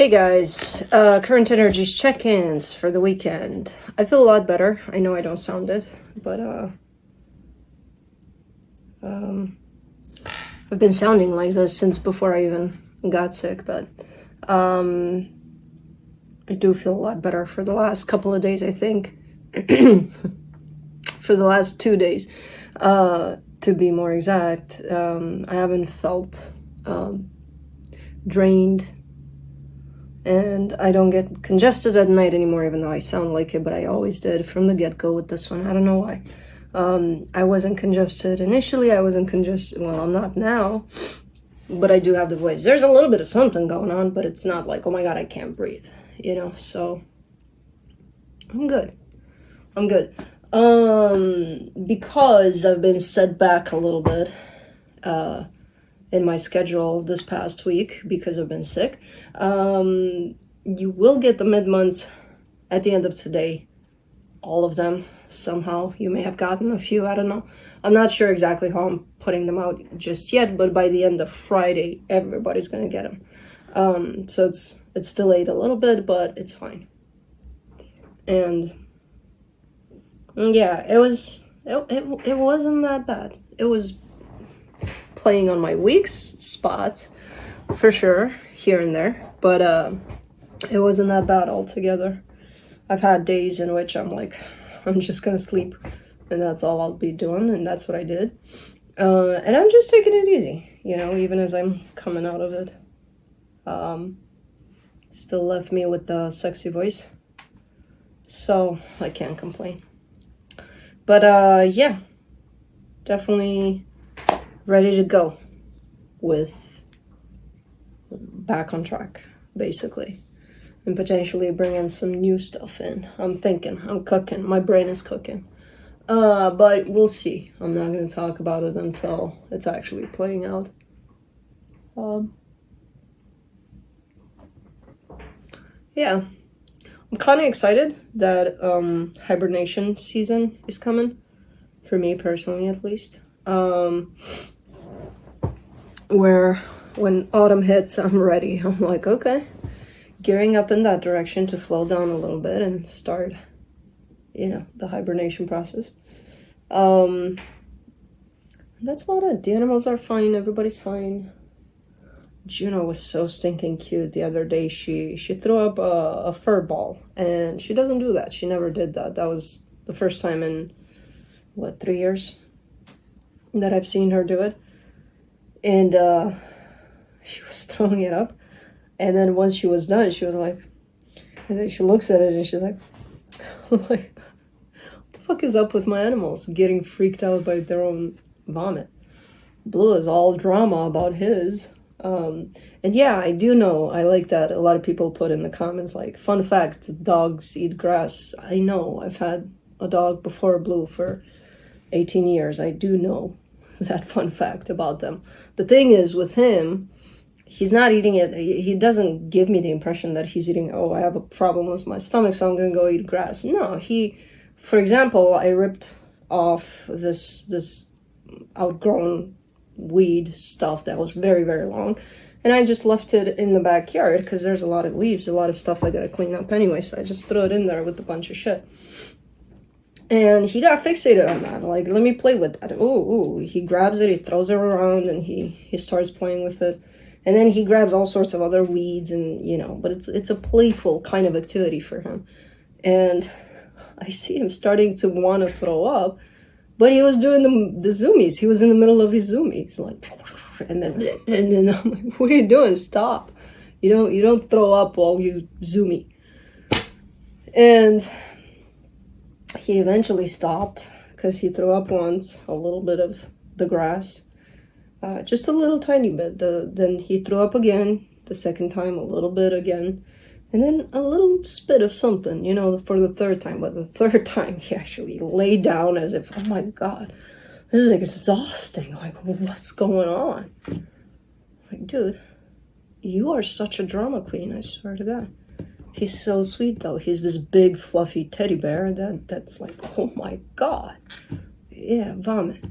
Hey guys, current energies check-ins for the weekend. I feel a lot better. I know I don't sound it, but I've been sounding like this since before I even got sick, but I do feel a lot better for the last couple of days, I think. For the last 2 days, to be more exact. I haven't felt drained, and I don't get congested at night anymore, even though I sound like it, but I always did from the get-go with this one. I don't know why. I wasn't congested initially. I wasn't congested. Well, I'm not now, but I do have the voice. There's a little bit of something going on, but it's not like, oh my god, I can't breathe, you know? So I'm good. I'm good. Because I've been set back a little bit in my schedule this past week because I've been sick. You will get the mid-months at the end of today. All of them, somehow. You may have gotten a few, I don't know. I'm not sure exactly how I'm putting them out just yet, but by the end of Friday, everybody's gonna get them. So it's delayed a little bit, but it's fine. And yeah, it wasn't that bad. It was playing on my weak spots, for sure, here and there, but it wasn't that bad altogether. I've had days in which I'm like, I'm just gonna sleep, and that's all I'll be doing, and that's what I did. And I'm just taking it easy, you know, even as I'm coming out of it. Still left me with the sexy voice, so I can't complain. But yeah, definitely ready to go with back on track, basically, and potentially bring in some new stuff in. I'm thinking, I'm cooking, my brain is cooking, but we'll see. I'm not going to talk about it until it's actually playing out. Yeah, I'm kind of excited that hibernation season is coming, for me personally at least. Where when autumn hits, I'm ready. I'm like, okay, gearing up in that direction to slow down a little bit and start, you know, the hibernation process. That's about it. The animals are fine. Everybody's fine. Juno was so stinking cute the other day. She threw up a fur ball, and she doesn't do that. She never did that. That was the first time in, what, 3 years that I've seen her do it. And she was throwing it up, and then once she was done, she was like, and then she looks at it and she's like, like, what the fuck is up with my animals getting freaked out by their own vomit? Blue is all drama about his. And yeah, I do know, I like that a lot of people put in the comments like, fun fact, dogs eat grass. I know, I've had a dog before Blue for 18 years. I do know that fun fact about them. The thing is, with him, he's not eating it. He doesn't give me the impression that he's eating, oh, I have a problem with my stomach, so I'm gonna go eat grass. No, for example, I ripped off this outgrown weed stuff that was very, very long, and I just left it in the backyard because there's a lot of leaves, a lot of stuff I gotta clean up anyway, so I just threw it in there with a bunch of shit. And he got fixated on that, like, let me play with that. Ooh, he grabs it, he throws it around, and he starts playing with it. And then he grabs all sorts of other weeds, and, you know, but it's a playful kind of activity for him. And I see him starting to want to throw up, but he was doing the zoomies. He was in the middle of his zoomies, like, and then I'm like, what are you doing? Stop. You don't throw up while you zoomy. And he eventually stopped because he threw up once, a little bit of the grass, just a little tiny bit. Then he threw up again, the second time, a little bit again, and then a little spit of something, you know, for the third time. But the third time, he actually lay down as if, oh my god, this is exhausting. Like, what's going on? Like, dude, you are such a drama queen, I swear to God. He's so sweet, though. He's this big, fluffy teddy bear that's like, oh my god. Yeah, vomit.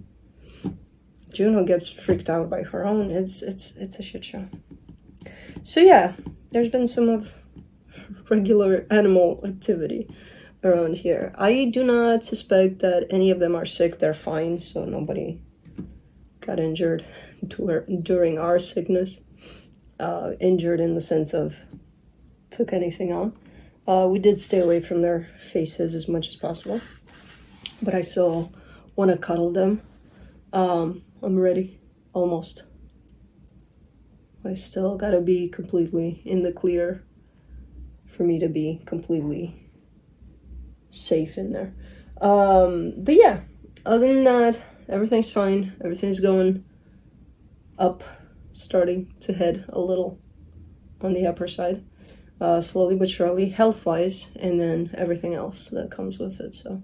Juno gets freaked out by her own. It's a shit show. So yeah, there's been some of regular animal activity around here. I do not suspect that any of them are sick. They're fine, so nobody got injured during our sickness. Injured in the sense of took anything on. We did stay away from their faces as much as possible, but I still want to cuddle them. I'm ready, almost. I still gotta be completely in the clear for me to be completely safe in there. But yeah, other than that, everything's fine. Everything's going up, starting to head a little on the upper side, slowly but surely, health-wise, and then everything else that comes with it. So,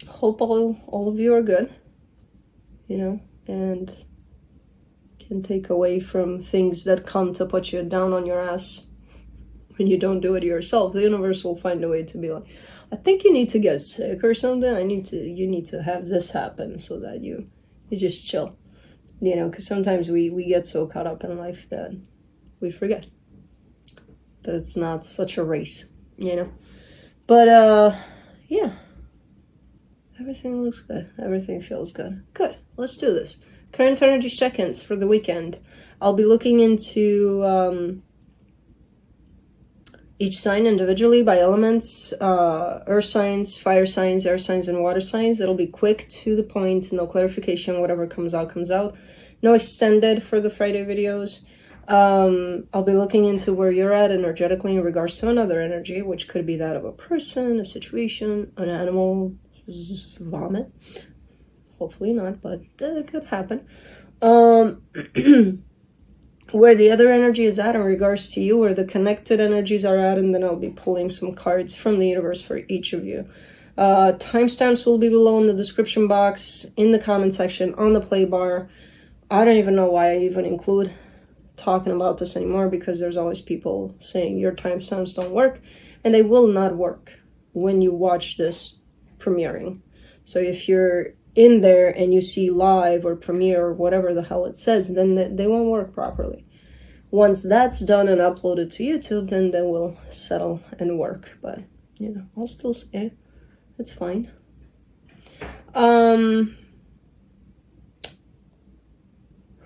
hope all of you are good, you know, and can take away from things that come to put you down on your ass when you don't do it yourself. The universe will find a way to be like, I think you need to get sick or something. You need to have this happen so that you just chill, you know, because sometimes we get so caught up in life that we forget that it's not such a race, you know. But yeah, everything looks good. Everything feels good. Good. Let's do this. Current energy check-ins for the weekend. I'll be looking into each sign individually by elements, earth signs, fire signs, air signs, and water signs. It'll be quick, to the point, no clarification. Whatever comes out, comes out. No extended for the Friday videos. I'll be looking into where you're at energetically in regards to another energy, which could be that of a person, a situation, an animal, vomit. Hopefully not, but it could happen. Where the other energy is at in regards to you, where the connected energies are at, and then I'll be pulling some cards from the universe for each of you. Timestamps will be below in the description box, in the comment section, on the play bar. I don't even know why I even include talking about this anymore, because there's always people saying your timestamps don't work, and they will not work when you watch this premiering. So if you're in there and you see live or premiere or whatever the hell it says, then they won't work properly. Once that's done and uploaded to YouTube, then they will settle and work. But, you know, I'll still say it's fine.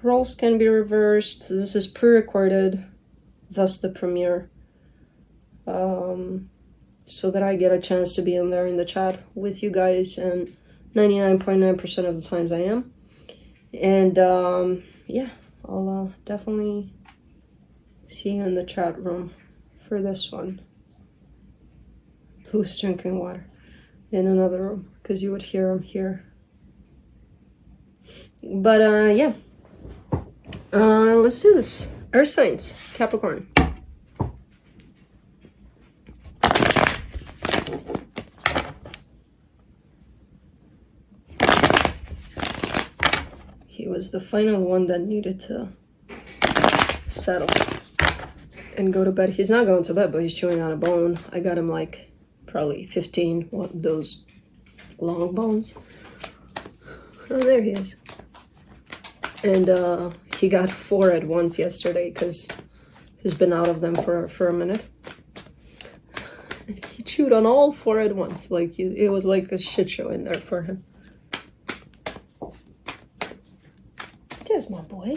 Roles can be reversed. This is pre-recorded, thus the premiere. So that I get a chance to be in there in the chat with you guys, and 99.9% of the times I am. And yeah, I'll definitely see you in the chat room for this one. Blue's drinking water in another room, because you would hear him here. But yeah, let's do this. Earth signs, Capricorn. He was the final one that needed to settle and go to bed. He's not going to bed, but he's chewing on a bone. I got him like probably 15 of those long bones. Oh, there he is. And he got 4 at once yesterday because he's been out of them for a minute. And he chewed on all 4 at once. Like, it was like a shit show in there for him. There's my boy.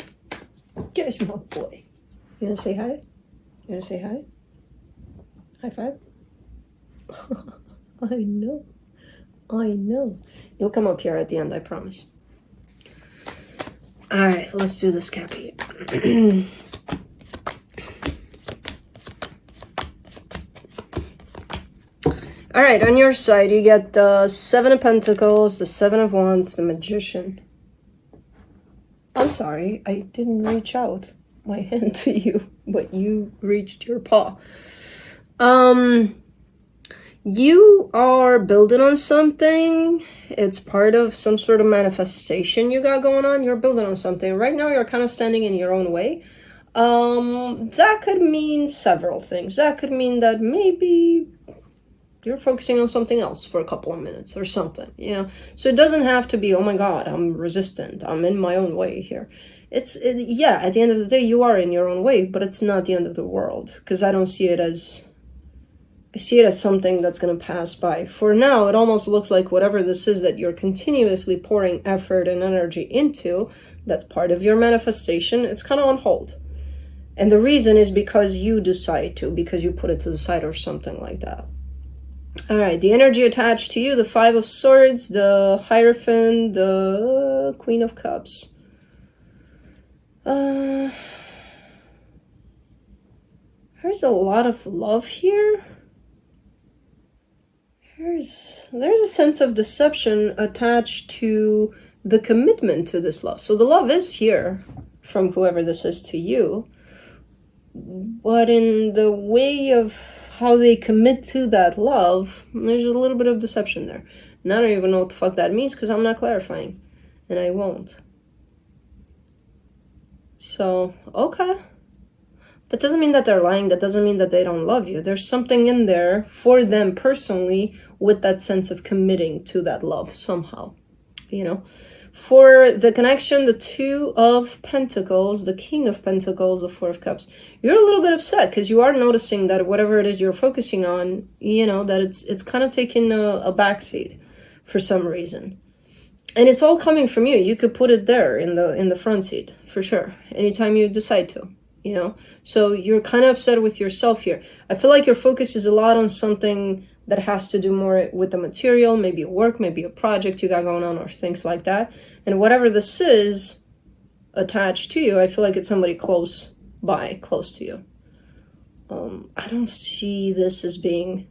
There's my boy. You wanna say hi? You wanna say hi? High five? I know. I know. You'll come up here at the end, I promise. Alright, let's do this, Cappy. Alright, on your side, you get the 7 of Pentacles, the 7 of Wands, the Magician. I'm sorry, I didn't reach out my hand to you, but you reached your paw. You are building on something. It's part of some sort of manifestation you got going on. You're building on something. Right now, you're kind of standing in your own way. That could mean several things. That could mean that maybe you're focusing on something else for a couple of minutes or something, you know? So it doesn't have to be, oh my God, I'm resistant. I'm in my own way here. yeah, at the end of the day, you are in your own way, but it's not the end of the world, because I don't see it as, I see it as something that's going to pass by. For now, it almost looks like whatever this is that you're continuously pouring effort and energy into, that's part of your manifestation, it's kind of on hold. And the reason is because you decide to, because you put it to the side or something like that. All right, the energy attached to you, the Five of Swords, the Hierophant, the Queen of Cups. There's a lot of love here. There's a sense of deception attached to the commitment to this love. So the love is here from whoever this is to you, but in the way of how they commit to that love, there's a little bit of deception there. And I don't even know what the fuck that means, because I'm not clarifying, and I won't. So, okay. That doesn't mean that they're lying. That doesn't mean that they don't love you. There's something in there for them personally with that sense of committing to that love somehow, you know. For the connection, the Two of Pentacles, the King of Pentacles, the Four of Cups, you're a little bit upset because you are noticing that whatever it is you're focusing on, you know, that it's kind of taking a backseat for some reason. And it's all coming from you. You could put it there in the front seat for sure, anytime you decide to, you know. So you're kind of upset with yourself here. I feel like your focus is a lot on something that has to do more with the material, maybe work, maybe a project you got going on, or things like that. And whatever this is attached to you, I feel like it's somebody close by, close to you. I don't see this as being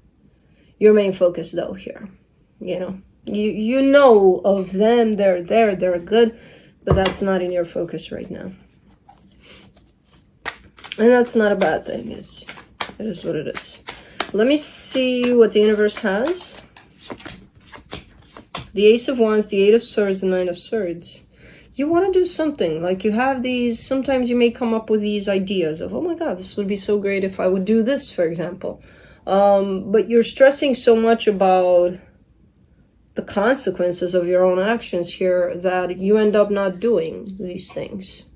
your main focus though here, you know. You know of them, they're there, they're good, but that's not in your focus right now. And that's not a bad thing. It is what it is. Let me see what the universe has. The Ace of Wands, the Eight of Swords, the Nine of Swords. You want to do something. Like you have these, sometimes you may come up with these ideas of, oh my God, this would be so great if I would do this, for example. But you're stressing so much about the consequences of your own actions here that you end up not doing these things.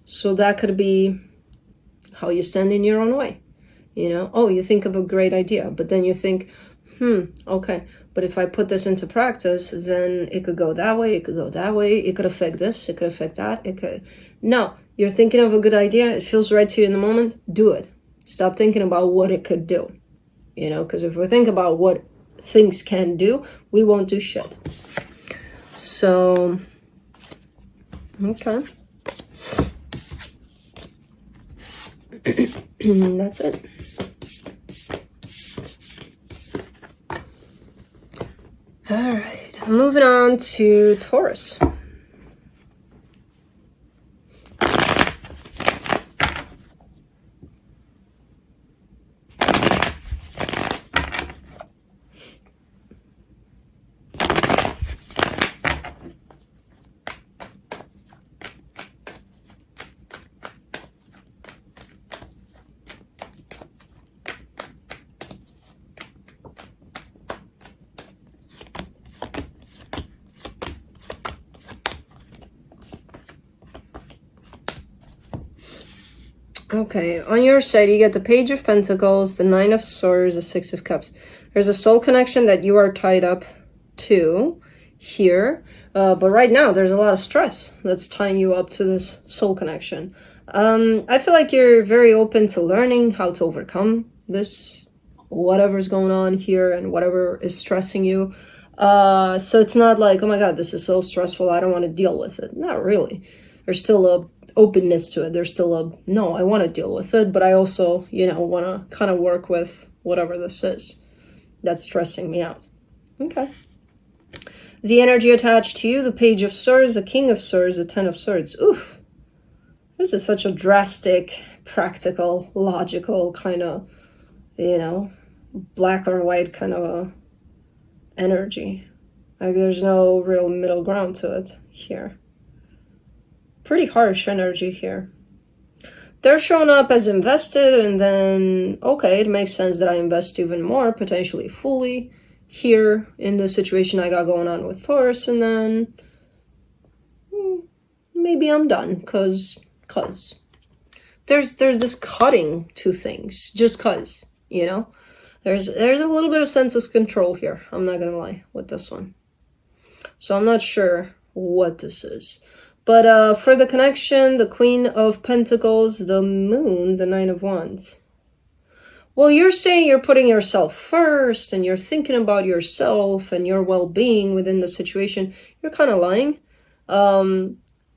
So that could be how you stand in your own way. You know, oh, you think of a great idea, but then you think, okay, but if I put this into practice, then it could go that way, it could go that way, it could affect this, it could affect that, it could... No, you're thinking of a good idea, it feels right to you in the moment, do it. Stop thinking about what it could do. You know, because if we think about what things can do, we won't do shit. So, okay. That's it. All right, moving on to Taurus. Okay, on your side, you get the Page of Pentacles, the Nine of Swords, the Six of Cups. There's a soul connection that you are tied up to here. But right now, there's a lot of stress that's tying you up to this soul connection. I feel like you're very open to learning how to overcome this, whatever's going on here and whatever is stressing you. So it's not like, oh my God, this is so stressful, I don't want to deal with it. Not really. There's still a openness to it. There's still a, no, I want to deal with it, but I also, you know, want to kind of work with whatever this is that's stressing me out. Okay. The energy attached to you, the Page of Swords, the King of Swords, the Ten of Swords. Oof. This is such a drastic, practical, logical kind of, you know, black or white kind of a energy. Like there's no real middle ground to it here. Pretty harsh energy here. They're showing up as invested, and then, okay, it makes sense that I invest even more, potentially fully, here in the situation I got going on with Taurus, and then, maybe I'm done, cause there's this cutting to things, just cause, you know. There's a little bit of sense of control here, I'm not gonna lie, with this one. So I'm not sure what this is. But for the connection, the Queen of Pentacles, the Moon, the Nine of Wands. Well, you're saying you're putting yourself first and you're thinking about yourself and your well-being within the situation. You're kind of lying.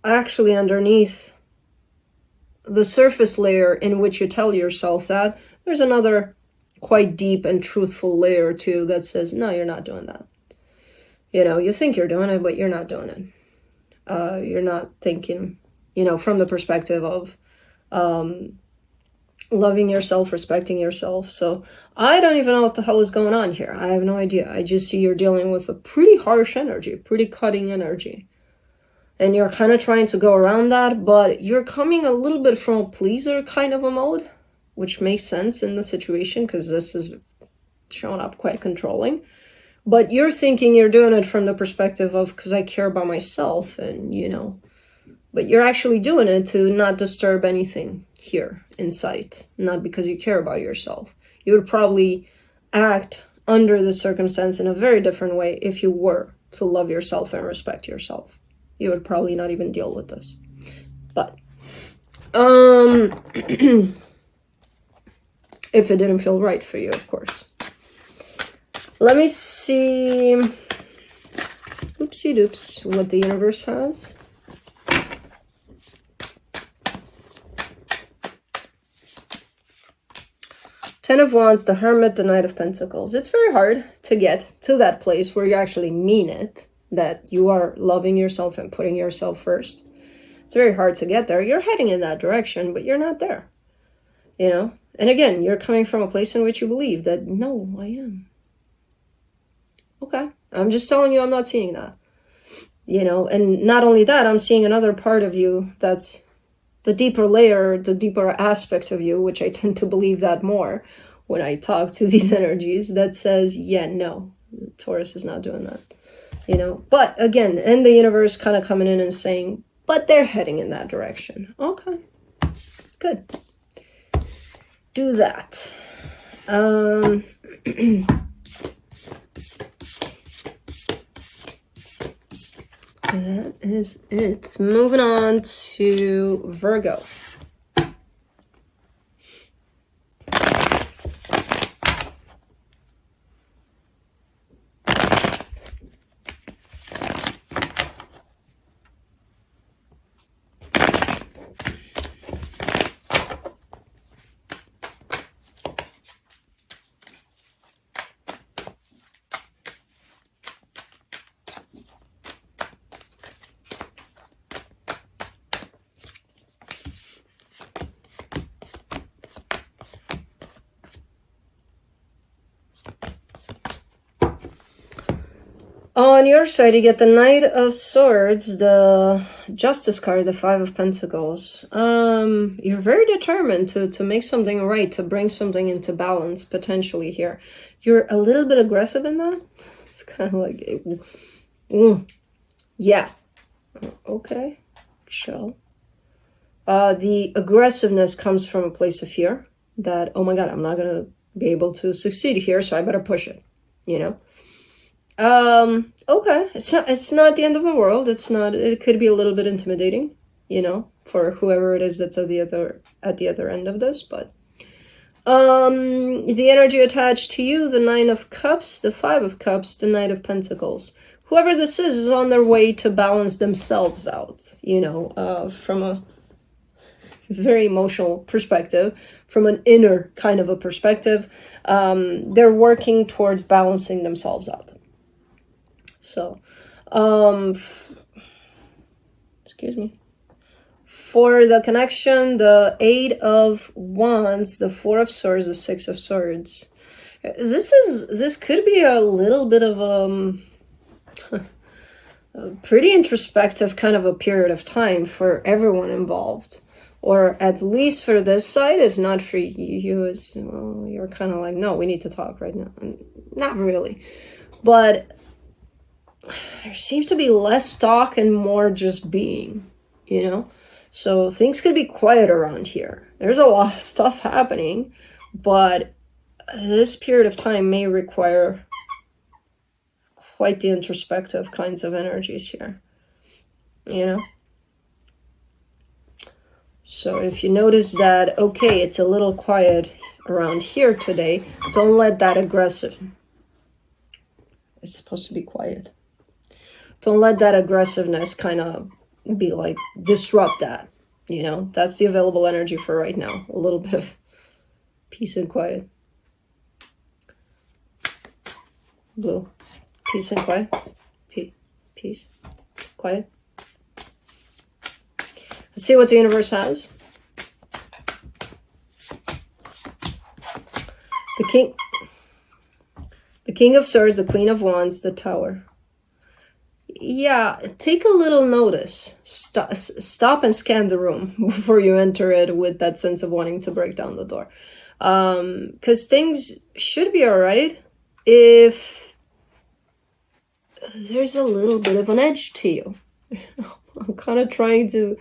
Actually, underneath the surface layer in which you tell yourself that, there's another quite deep and truthful layer too that says, no, you're not doing that. You know, you think you're doing it, but you're not doing it. You're not thinking, you know, from the perspective of loving yourself, respecting yourself. So I don't even know what the hell is going on here. I have no idea. I just see you're dealing with a pretty harsh energy, pretty cutting energy. And you're kind of trying to go around that, but you're coming a little bit from a pleaser kind of a mode, which makes sense in the situation because this is showing up quite controlling. But you're thinking you're doing it from the perspective of, because I care about myself and, you know, but you're actually doing it to not disturb anything here in sight, not because you care about yourself. You would probably act under the circumstance in a very different way if you were to love yourself and respect yourself. You would probably not even deal with this. But, if it didn't feel right for you, of course. Let me see, oopsie doops, what the universe has. Ten of Wands, the Hermit, the Knight of Pentacles. It's very hard to get to that place where you actually mean it, that you are loving yourself and putting yourself first. It's very hard to get there. You're heading in that direction, but you're not there, you know? And again, you're coming from a place in which you believe that, no, I am. Okay, I'm just telling you I'm not seeing that, you know? And not only that, I'm seeing another part of you that's the deeper layer, the deeper aspect of you, which I tend to believe that more when I talk to these energies, that says, yeah, no, Taurus is not doing that, you know? But again, and the universe kind of coming in and saying, but they're heading in that direction. Okay, good. Do that. That is it. Moving on to Virgo. On your side, you get the Knight of Swords, the Justice card, the Five of Pentacles. You're very determined to make something right, to bring something into balance, potentially here. You're a little bit aggressive in that. It's kind of like, yeah. Okay, chill. The aggressiveness comes from a place of fear that, oh my God, I'm not going to be able to succeed here, so I better push it, you know? Okay, it's not the end of the world. It could be a little bit intimidating, you know, for whoever it is that's at the other end of this, but the energy attached to you, the Nine of Cups, the Five of Cups, the Knight of Pentacles. Whoever this is on their way to balance themselves out, you know, from a very emotional perspective, from an inner kind of a perspective. They're working towards balancing themselves out. So, excuse me. For the connection, the Eight of Wands, the Four of Swords, the Six of Swords. This could be a little bit of a pretty introspective kind of a period of time for everyone involved. Or at least for this side, if not for you, as well, you're kind of like, no, we need to talk right now. And not really. But there seems to be less talk and more just being, you know? So things could be quiet around here. There's a lot of stuff happening, but this period of time may require quite the introspective kinds of energies here, you know? So if you notice that, okay, it's a little quiet around here today, don't let that aggressive, it's supposed to be quiet. Don't let that aggressiveness kind of be like, disrupt that, you know? That's the available energy for right now. A little bit of peace and quiet. Blue. Peace and quiet. Peace. Quiet. Let's see what the universe has. The King of Swords, the Queen of Wands, the Tower. Yeah, take a little notice. Stop and scan the room before you enter it with that sense of wanting to break down the door. Because things should be all right if there's a little bit of an edge to you. I'm kind of trying to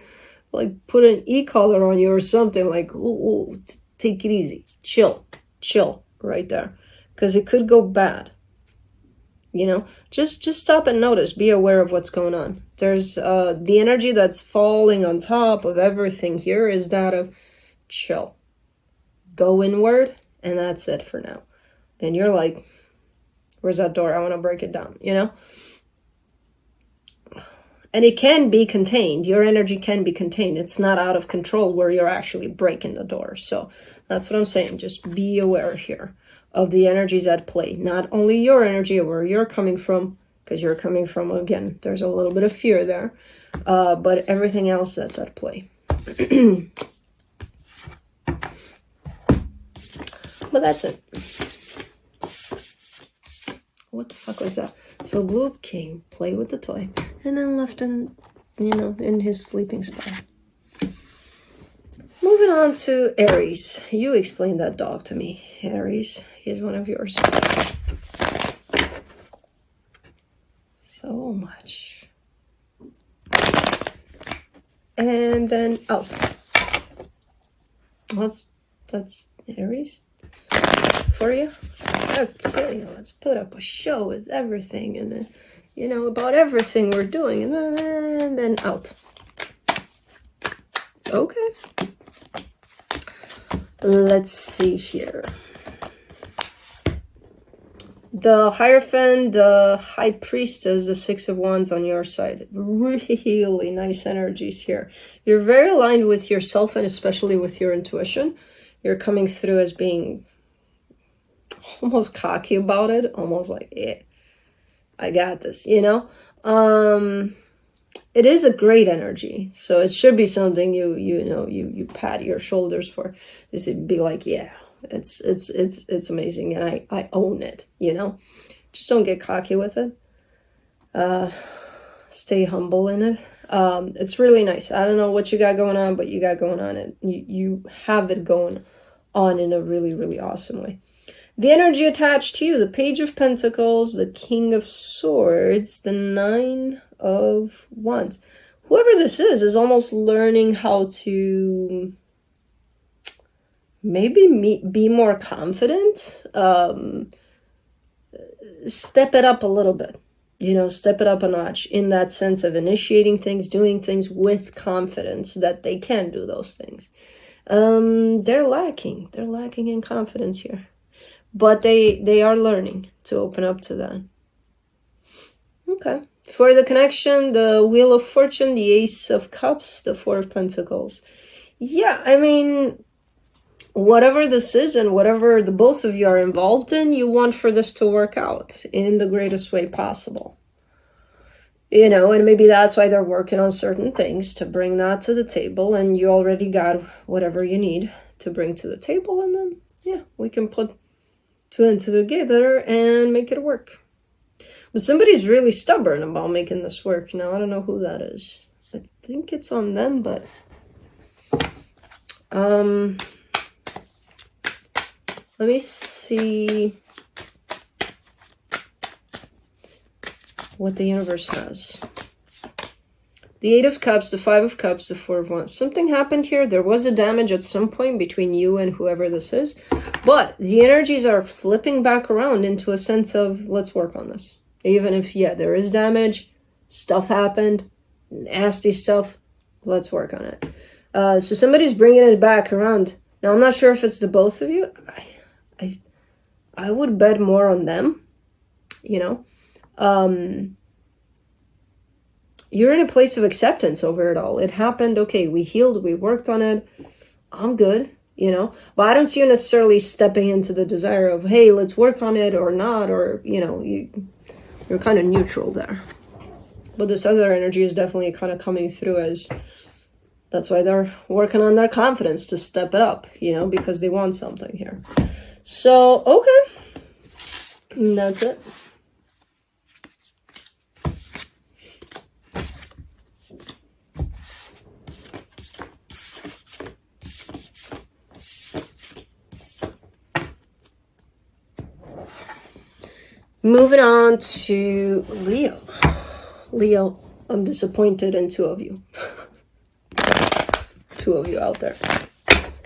like put an e-collar on you or something, like, ooh, take it easy, chill right there, because it could go bad, you know? Just stop and notice, be aware of what's going on. There's the energy that's falling on top of everything here is that of chill, go inward, and that's it for now. And you're like, where's that door? I want to break it down, you know? And it can be contained. Your energy can be contained. It's not out of control where you're actually breaking the door. So that's what I'm saying. Just be aware here of the energies at play. Not only your energy, where you're coming from, because you're coming from, again, there's a little bit of fear there, but everything else that's at play. But that's it. What the fuck was that? So Blue came, played with the toy, and then left him, you know, in his sleeping spot. Moving on to Aries. You explained that dog to me. Aries, he's one of yours. So much. And then out. That's Aries for you. Okay, let's put up a show with everything and you know, about everything we're doing, and then out. Okay. Let's see here. The Hierophant, the High Priestess, the Six of Wands on your side. Really nice energies here. You're very aligned with yourself and especially with your intuition. You're coming through as being almost cocky about it. Almost like, yeah, I got this, you know? It is a great energy. So it should be something you pat your shoulders for. This would be like, yeah. It's amazing, and I own it, you know? Just don't get cocky with it. Stay humble in it. It's really nice. I don't know what you got going on, but you got going on it. You have it going on in a really, really awesome way. The energy attached to you, the Page of Pentacles, the King of Swords, the Nine of Wands. Whoever this is almost learning how to maybe be more confident, step it up a little bit, you know, step it up a notch in that sense of initiating things, doing things with confidence that they can do those things. They're lacking in confidence here, but they are learning to open up to that. Okay. For the connection, the Wheel of Fortune, the Ace of Cups, the Four of Pentacles. Yeah, I mean, whatever this is and whatever the both of you are involved in, you want for this to work out in the greatest way possible. You know, and maybe that's why they're working on certain things to bring that to the table, and you already got whatever you need to bring to the table, and then, yeah, we can put two and two together and make it work. But somebody's really stubborn about making this work. Now, I don't know who that is. I think it's on them, but let me see what the universe has. The Eight of Cups, the Five of Cups, the Four of Wands. Something happened here. There was a damage at some point between you and whoever this is. But the energies are flipping back around into a sense of, let's work on this. Even if, yeah, there is damage, stuff happened, nasty stuff, let's work on it. So somebody's bringing it back around. Now, I'm not sure if it's the both of you. I would bet more on them, you know. You're in a place of acceptance over it all. It happened. Okay, we healed. We worked on it. I'm good, you know. But I don't see you necessarily stepping into the desire of, hey, let's work on it or not. Or, you know, you're kind of neutral there. But this other energy is definitely kind of coming through as... That's why they're working on their confidence to step it up, you know, because they want something here. So, okay. And that's it. Moving on to Leo. Leo, I'm disappointed in two of you. Two of you out there.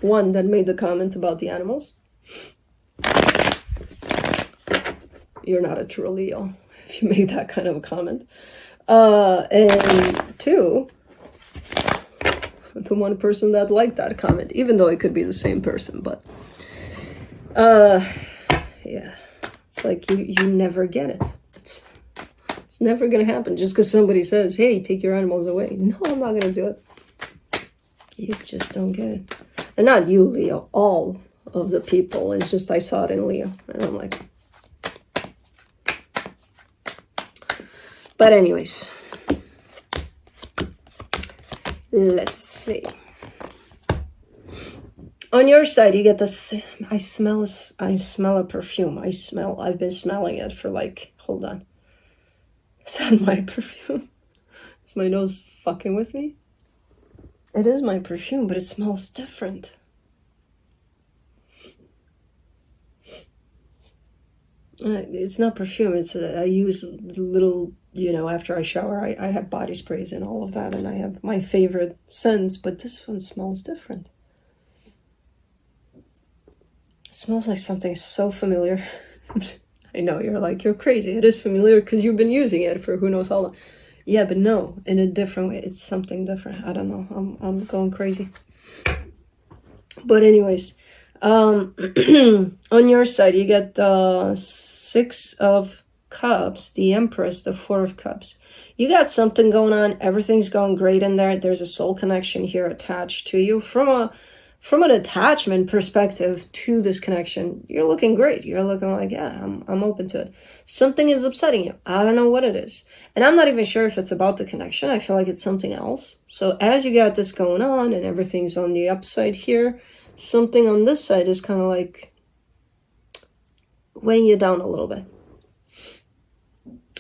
One that made the comment about the animals. You're not a true Leo if you made that kind of a comment. And two, the one person that liked that comment, even though it could be the same person, but yeah. It's like you never get it. It's never gonna happen just because somebody says, hey, take your animals away. No, I'm not gonna do it. You just don't get it. And not you, Leo, all of the people. It's just I saw it in Leo. And I'm like... But anyways. Let's see. On your side, you get this... I smell a perfume. I've been smelling it for like... Hold on. Is that my perfume? Is my nose fucking with me? It is my perfume, but it smells different. It's not perfume. It's I use little, you know, after I shower, I have body sprays and all of that, and I have my favorite scents, but this one smells different. It smells like something so familiar. I know, you're like, you're crazy. It is familiar because you've been using it for who knows how long. Yeah, but no, in a different way. It's something different. I don't know. I'm going crazy. But anyways, on your side, you get the Six of Cups, the Empress, the Four of Cups. You got something going on. Everything's going great in there. There's a soul connection here attached to you. From an attachment perspective to this connection, you're looking great. You're looking like, yeah, I'm open to it. Something is upsetting you. I don't know what it is. And I'm not even sure if it's about the connection. I feel like it's something else. So as you got this going on and everything's on the upside here, something on this side is kind of like weighing you down a little bit.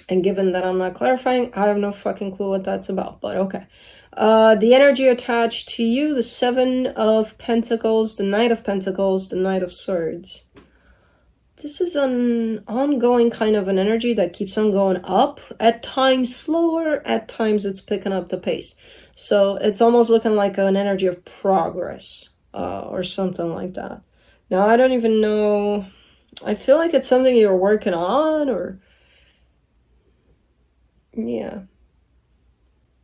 And given that I'm not clarifying, I have no fucking clue what that's about, but okay. The energy attached to you, the Seven of Pentacles, the Knight of Pentacles, the Knight of Swords. This is an ongoing kind of an energy that keeps on going up, at times slower, at times it's picking up the pace. So it's almost looking like an energy of progress, or something like that. Now, I don't even know, I feel like it's something you're working on, or... Yeah.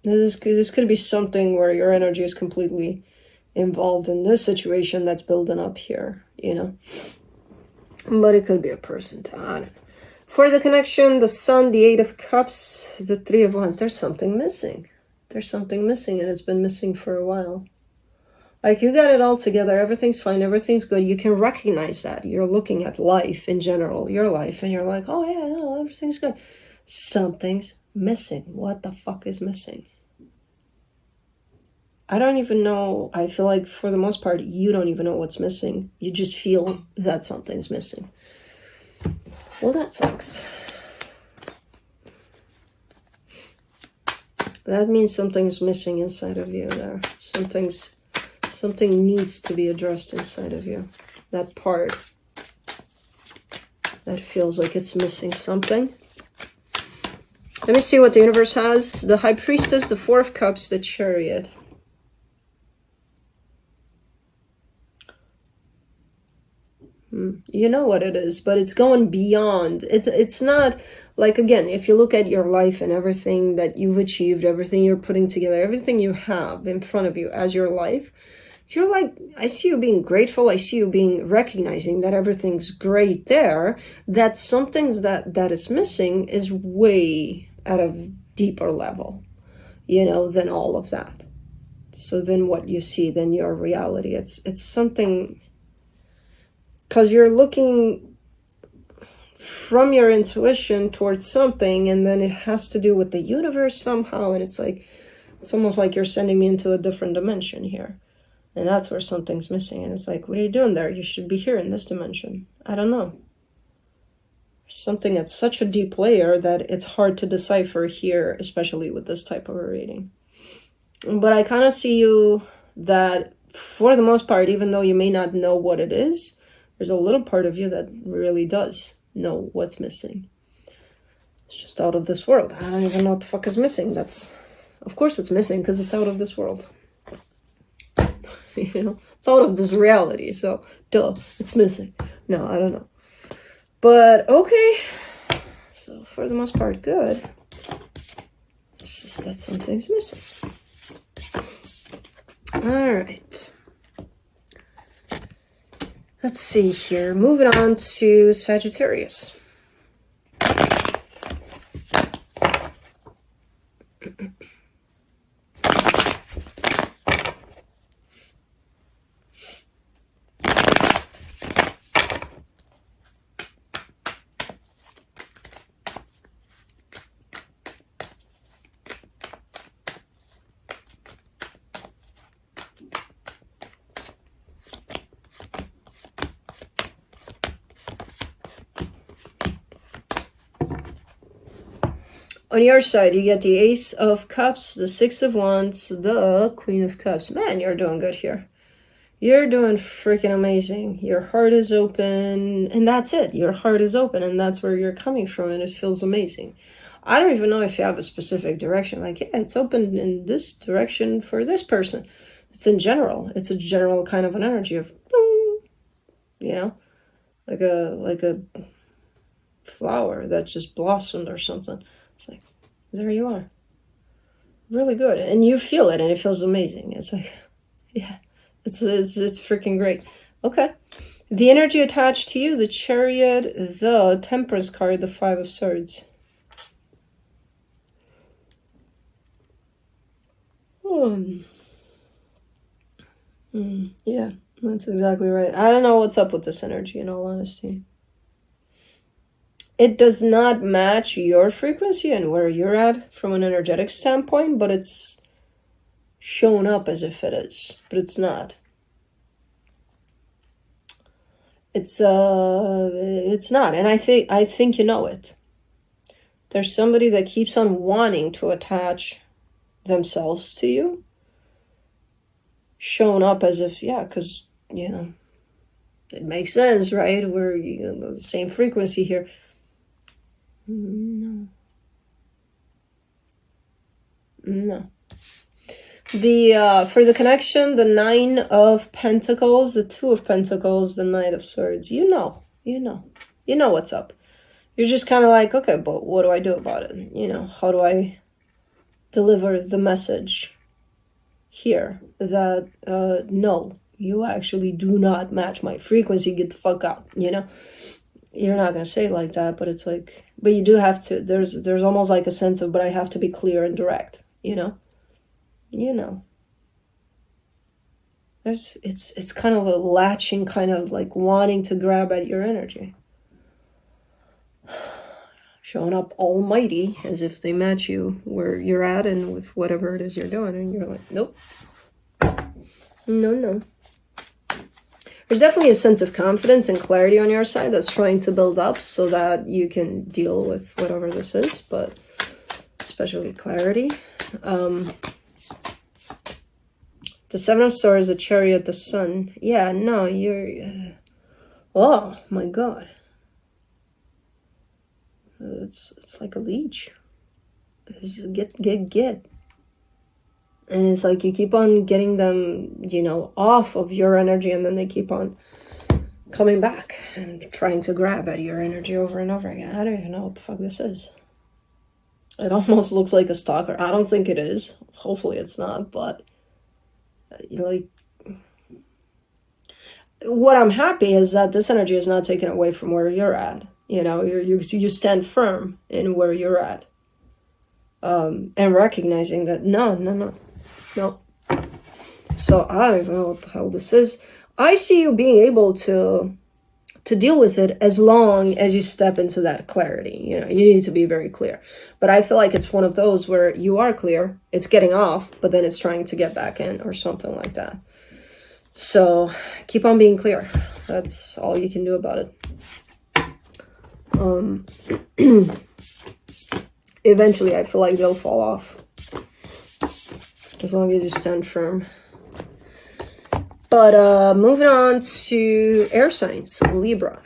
This could be something where your energy is completely involved in this situation that's building up here, you know. But it could be a person to honor. For the connection, the Sun, the Eight of Cups, the Three of Wands. There's something missing. There's something missing, and it's been missing for a while. Like, you got it all together. Everything's fine. Everything's good. You can recognize that. You're looking at life in general, your life, and you're like, oh, yeah, no, everything's good. Something's missing. What the fuck is missing? I don't even know. I feel like for the most part, you don't even know what's missing. You just feel that something's missing. Well, that sucks. That means something's missing inside of you there. Something needs to be addressed inside of you. That part that feels like it's missing something. Let me see what the universe has. The High Priestess, the Four of Cups, the Chariot. You know what it is, but it's going beyond. It's not like, again, if you look at your life and everything that you've achieved, everything you're putting together, everything you have in front of you as your life, you're like, I see you being grateful. I see you being recognizing that everything's great there. That some things that is missing is way at a deeper level, you know, than all of that. So then what you see, then your reality, it's something, because you're looking from your intuition towards something, and then it has to do with the universe somehow, and it's like, it's almost like you're sending me into a different dimension here. And that's where something's missing. And it's like, what are you doing there? You should be here in this dimension. I don't know. Something at such a deep layer that it's hard to decipher here, especially with this type of a reading. But I kind of see you that, for the most part, even though you may not know what it is, there's a little part of you that really does know what's missing. It's just out of this world. I don't even know what the fuck is missing. That's, of course it's missing because it's out of this world. You know, it's out of this reality, so duh, it's missing. No, I don't know. But okay. So for the most part, good. It's just that something's missing. Alright. Let's see here. Moving on to Sagittarius. On your side, you get the Ace of Cups, the Six of Wands, the Queen of Cups. Man, you're doing good here. You're doing freaking amazing. Your heart is open, and that's it. Your heart is open, and that's where you're coming from, and it feels amazing. I don't even know if you have a specific direction. Like, yeah, it's open in this direction for this person. It's in general. It's a general kind of an energy of boom, you know, like a flower that just blossomed or something. It's like, there you are. Really good. And you feel it, and it feels amazing. It's like, yeah, it's freaking great. Okay. The energy attached to you, the Chariot, the Temperance card, the Five of Swords. Yeah, that's exactly right. I don't know what's up with this energy, in all honesty. It does not match your frequency and where you're at from an energetic standpoint, but it's shown up as if it is, but it's not. It's not, and I think you know it. There's somebody that keeps on wanting to attach themselves to you, shown up as if, yeah, because, you know, it makes sense, right? We're, you know, the same frequency here. No. For the connection, the Nine of Pentacles, the Two of Pentacles, the Knight of Swords. You know what's up. You're just kind of like, okay, but what do I do about it? You know, how do I deliver the message here that, no, you actually do not match my frequency, get the fuck out, you know? You're not going to say it like that, but it's like, but you do have to, there's almost like a sense of, but I have to be clear and direct, you know? It's kind of a latching, kind of like wanting to grab at your energy. Showing up almighty as if they match you where you're at and with whatever it is you're doing, and you're like, nope. No. There's definitely a sense of confidence and clarity on your side that's trying to build up so that you can deal with whatever this is, but especially clarity. The Seven of Swords, the Chariot, the Sun. Yeah, no, you're... oh, my God. It's like a leech. It's get. And it's like you keep on getting them, you know, off of your energy, and then they keep on coming back and trying to grab at your energy over and over again. I don't even know what the fuck this is. It almost looks like a stalker. I don't think it is. Hopefully it's not, but like, what I'm happy is that this energy is not taken away from where you're at. You know, you stand firm in where you're at. And recognizing that no. So I don't even know what the hell this is. I see you being able to deal with it as long as you step into that clarity. You know, you need to be very clear. But I feel like it's one of those where you are clear, it's getting off, but then it's trying to get back in or something like that. So keep on being clear. That's all you can do about it. Eventually, I feel like they'll fall off. As long as you stand firm. But moving on to air signs, Libra.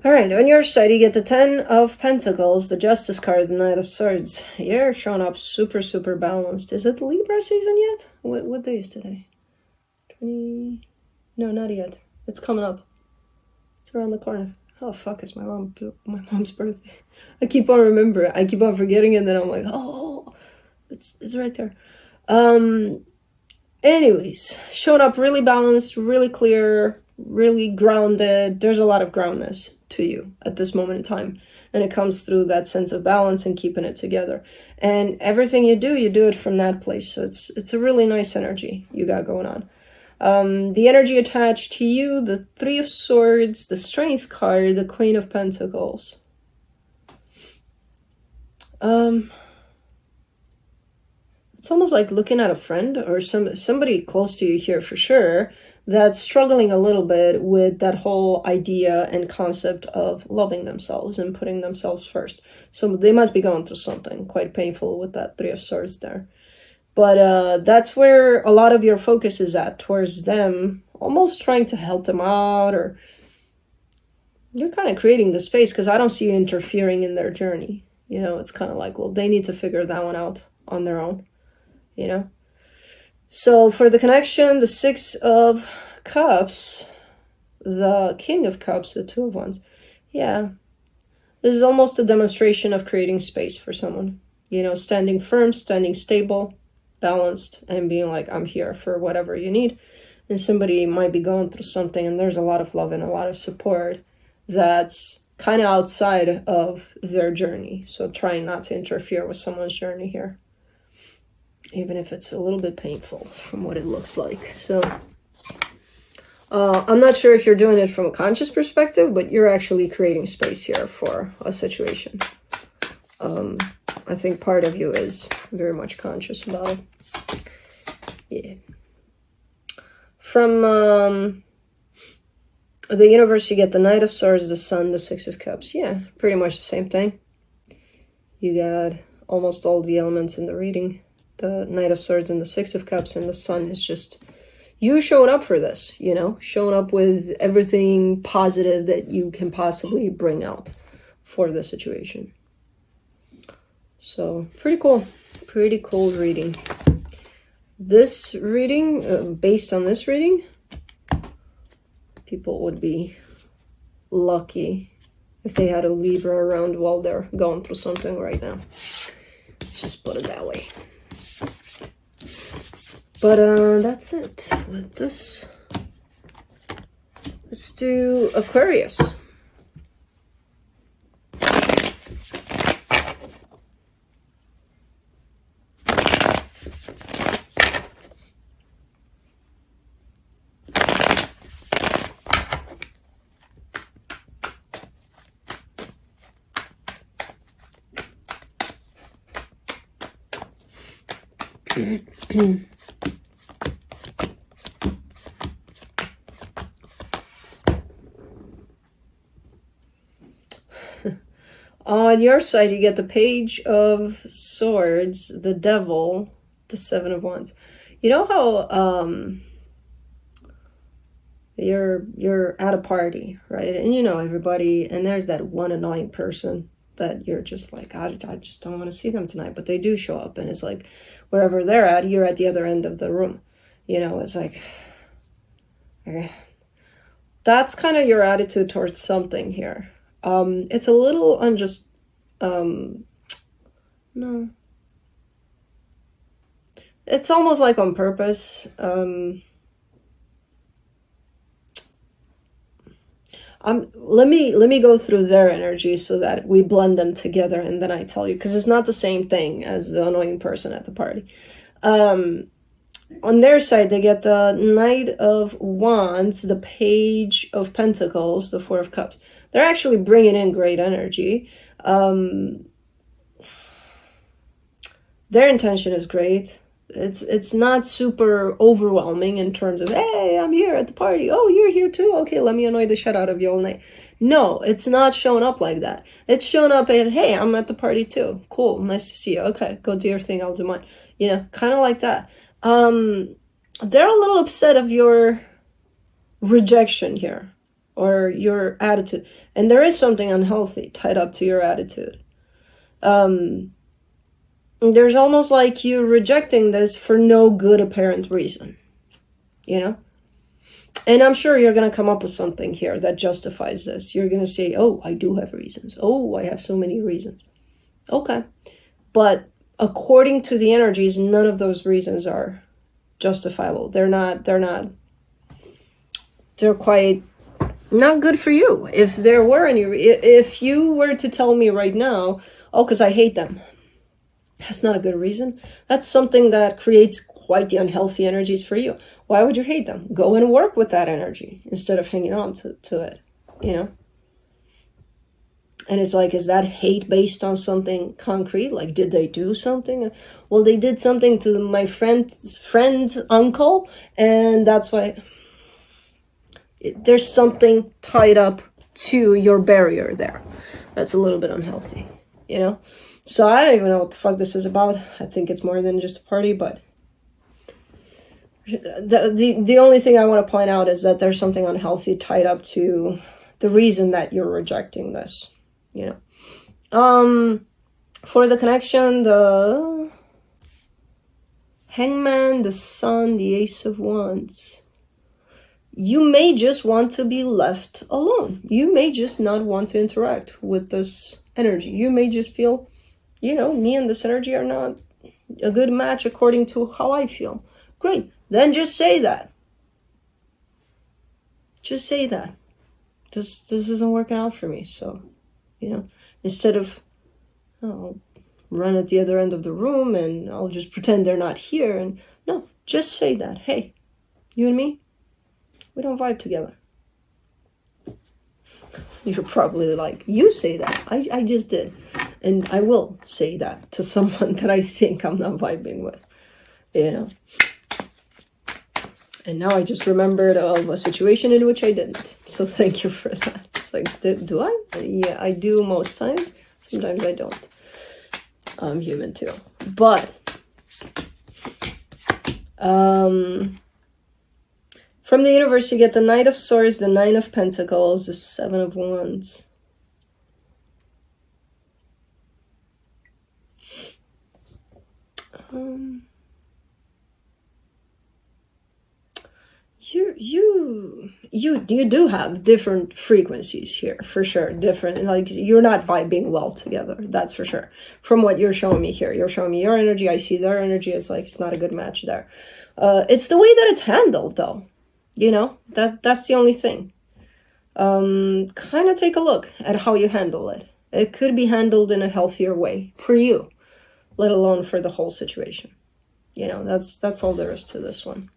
All right, on your side, you get the 10 of Pentacles, the Justice card, the Knight of Swords. You're showing up super, super balanced. Is it Libra season yet? What day is today? 20... No, not yet. It's coming up. It's around the corner. Oh, fuck, it's my mom's birthday. I keep on remembering. I keep on forgetting, and then I'm like, oh, it's right there. Anyways, showing up really balanced, really clear, really grounded. There's a lot of groundness to you at this moment in time, and it comes through that sense of balance and keeping it together. And everything you do it from that place. So it's a really nice energy you got going on. The energy attached to you, the 3 of Swords, the Strength card, the Queen of Pentacles. It's almost like looking at a friend or somebody close to you here for sure that's struggling a little bit with that whole idea and concept of loving themselves and putting themselves first. So they must be going through something quite painful with that 3 of Swords there. But that's where a lot of your focus is at, towards them, almost trying to help them out, or you're kind of creating the space, because I don't see you interfering in their journey. You know, it's kind of like, well, they need to figure that one out on their own, you know? So for the connection, the 6 of Cups, the King of Cups, the 2 of Wands. Yeah, this is almost a demonstration of creating space for someone. You know, standing firm, standing stable, balanced, and being like, I'm here for whatever you need. And somebody might be going through something, and there's a lot of love and a lot of support that's kind of outside of their journey. So trying not to interfere with someone's journey here, even if it's a little bit painful from what it looks like. So I'm not sure if you're doing it from a conscious perspective, but you're actually creating space here for a situation. I think part of you is very much conscious about it. Yeah. From the universe, you get the Knight of Swords, the Sun, the 6 of Cups. Yeah, pretty much the same thing. You got almost all the elements in the reading. The Knight of Swords and the 6 of Cups, and the Sun is just you showing up for this, you know, showing up with everything positive that you can possibly bring out for the situation. So pretty cool reading. This reading, based on this reading, people would be lucky if they had a Libra around while they're going through something right now. Let's just put it that way. But that's it with this. Let's do Aquarius. On your side, you get the Page of Swords, the Devil, the Seven of Wands. You know how you're at a party, right? And you know everybody, and there's that one annoying person that you're just like, I just don't want to see them tonight, but they do show up, and it's like wherever they're at, you're at the other end of the room. You know, it's like, okay. That's kind of your attitude towards something here. It's a little unjust. No. It's almost like on purpose. Let me go through their energy so that we blend them together, and then I tell you, because it's not the same thing as the annoying person at the party. On their side, they get the Knight of Wands, the Page of Pentacles, the Four of Cups. They're actually bringing in great energy. Their intention is great. It's not super overwhelming in terms of, hey, I'm here at the party. Oh, you're here too? Okay, let me annoy the shit out of you all night. No, it's not showing up like that. It's showing up as, hey, I'm at the party too. Cool, nice to see you. Okay, go do your thing, I'll do mine. You know, kind of like that. They're a little upset of your rejection here, or your attitude. And there is something unhealthy tied up to your attitude. There's almost like you rejecting this for no good apparent reason, you know? And I'm sure you're going to come up with something here that justifies this. You're going to say, oh, I do have reasons. Oh, I have so many reasons. Okay. But according to the energies, none of those reasons are justifiable. They're quite not good for you. If there were any, if you were to tell me right now, oh, because I hate them. That's not a good reason. That's something that creates quite the unhealthy energies for you. Why would you hate them? Go and work with that energy instead of hanging on to it, you know? And it's like, is that hate based on something concrete? Like, did they do something? Well, they did something to my friend's uncle, and that's why there's something tied up to your barrier there. That's a little bit unhealthy, you know? So I don't even know what the fuck this is about. I think it's more than just a party, but the only thing I want to point out is that there's something unhealthy tied up to the reason that you're rejecting this, you know. For the connection, the Hangman, the Sun, the Ace of Wands. You may just want to be left alone. You may just not want to interact with this energy. You may just feel, you know, me and this energy are not a good match according to how I feel. Great. Then just say that. Just say that. This isn't working out for me. So, you know, instead of, I'll run at the other end of the room and I'll just pretend they're not here. And no, just say that. Hey, you and me, we don't vibe together. You're probably like, you say that. I just did. And I will say that to someone that I think I'm not vibing with, you know. And now I just remembered of a situation in which I didn't. So thank you for that. It's like, do I? Yeah, I do most times. Sometimes I don't. I'm human too. But, from the universe, you get the Knight of Swords, the Nine of Pentacles, the Seven of Wands. You do have different frequencies here, for sure. Different, like, you're not vibing well together, that's for sure. From what you're showing me here, you're showing me your energy, I see their energy. It's like, it's not a good match there. It's the way that it's handled, though. You know, that's the only thing. Kind of take a look at how you handle it. It could be handled in a healthier way for you, let alone for the whole situation. You know, that's all there is to this one.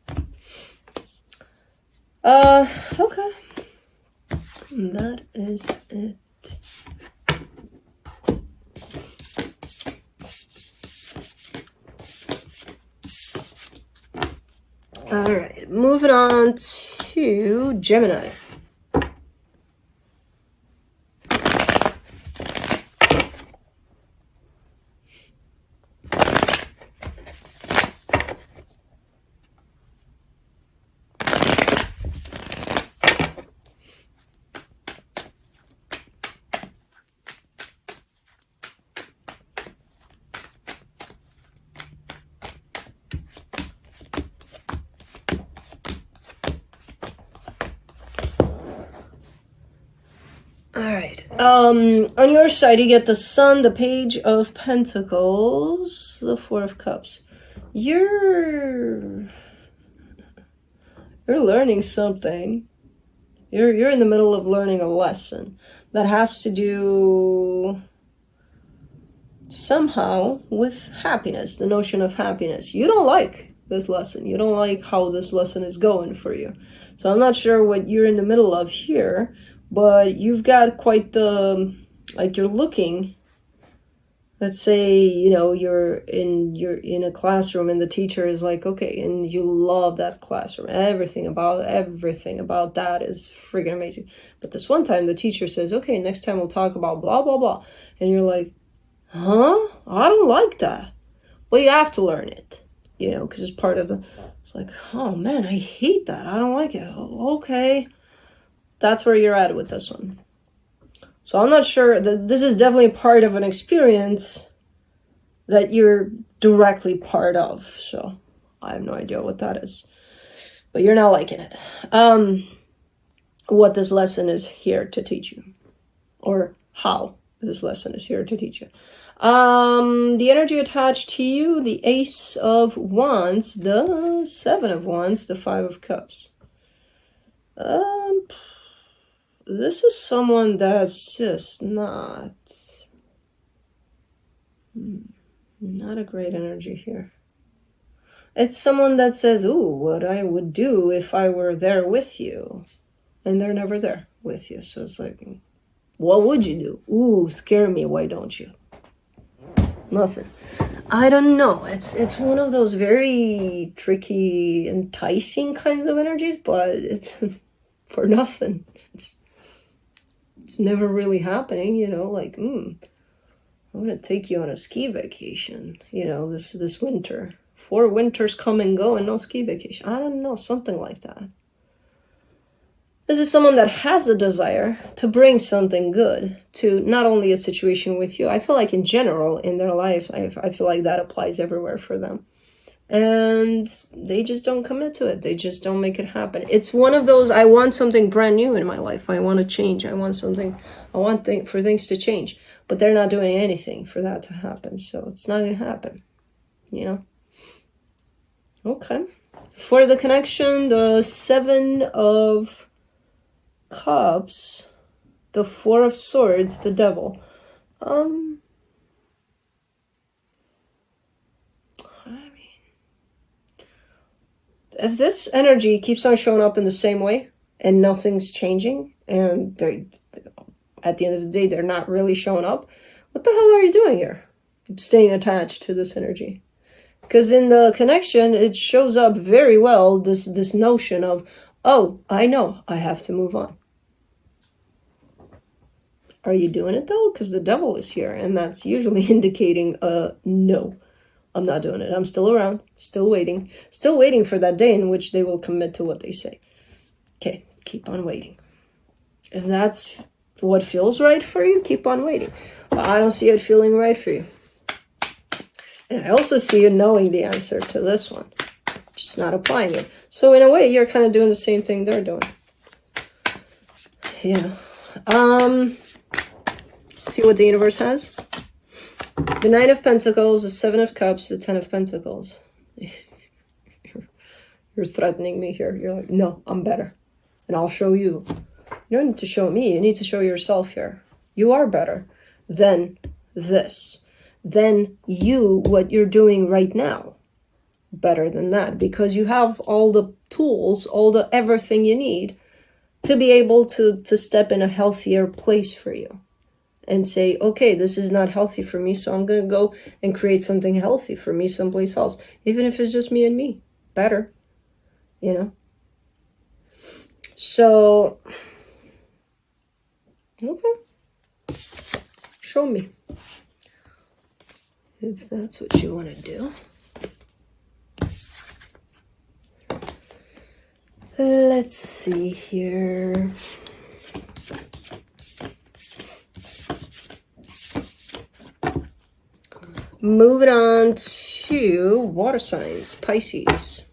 Okay. That is it. All right, moving on to Gemini. On your side, you get the Sun, the Page of Pentacles, the Four of Cups. You're learning something. You're in the middle of learning a lesson that has to do somehow with happiness, the notion of happiness. You don't like this lesson. You don't like how this lesson is going for you. So I'm not sure what you're in the middle of here, but you've got quite the, like, you're looking, let's say, you know, you're in a classroom and the teacher is like, okay, and you love that classroom. Everything about that is freaking amazing. But this one time the teacher says, okay, next time we'll talk about blah, blah, blah. And you're like, huh? I don't like that. Well, you have to learn it, you know, because it's part of the, it's like, oh man, I hate that. I don't like it. Okay. That's where you're at with this one. So I'm not sure that this is definitely part of an experience that you're directly part of. So I have no idea what that is, but you're not liking it. What this lesson is here to teach you, or how this lesson is here to teach you. The energy attached to you, the Ace of Wands, the Seven of Wands, the Five of Cups. This is someone that's just not a great energy here. It's someone that says, ooh, what I would do if I were there with you. And they're never there with you. So it's like, what would you do? Ooh, scare me, why don't you? Nothing. I don't know. It's one of those very tricky, enticing kinds of energies, but it's for nothing. It's never really happening, you know, like, I'm gonna take you on a ski vacation, you know, this winter. 4 winters come and go and no ski vacation. I don't know, something like that. This is someone that has a desire to bring something good to not only a situation with you. I feel like in general in their life, I feel like that applies everywhere for them. And they just don't commit to it. They just don't make it happen. It's one of those, I want something brand new in my life. I want to change. I want for things to change. But they're not doing anything for that to happen. So it's not going to happen, you know? Okay. For the connection, the Seven of Cups, the Four of Swords, the Devil. If this energy keeps on showing up in the same way and nothing's changing, and they're, at the end of the day, they're not really showing up, what the hell are you doing here? Staying attached to this energy. Because in the connection, it shows up very well, this notion of, oh, I know, I have to move on. Are you doing it though? Because the Devil is here, and that's usually indicating no. I'm not doing it. I'm still around, still waiting for that day in which they will commit to what they say. Okay, keep on waiting. If that's what feels right for you, keep on waiting. But I don't see it feeling right for you. And I also see you knowing the answer to this one, just not applying it. So in a way, you're kind of doing the same thing they're doing. Yeah. See what the universe has. The Nine of Pentacles, the Seven of Cups, the Ten of Pentacles. You're threatening me here. You're like, no, I'm better. And I'll show you. You don't need to show me. You need to show yourself here. You are better than this. Than you, what you're doing right now. Better than that. Because you have all the tools, everything you need to be able to step in a healthier place for you. And say, okay, this is not healthy for me, so I'm going to go and create something healthy for me someplace else. Even if it's just me and me. Better. You know? So, okay. Show me. If that's what you want to do. Let's see here. Moving on to water signs, Pisces.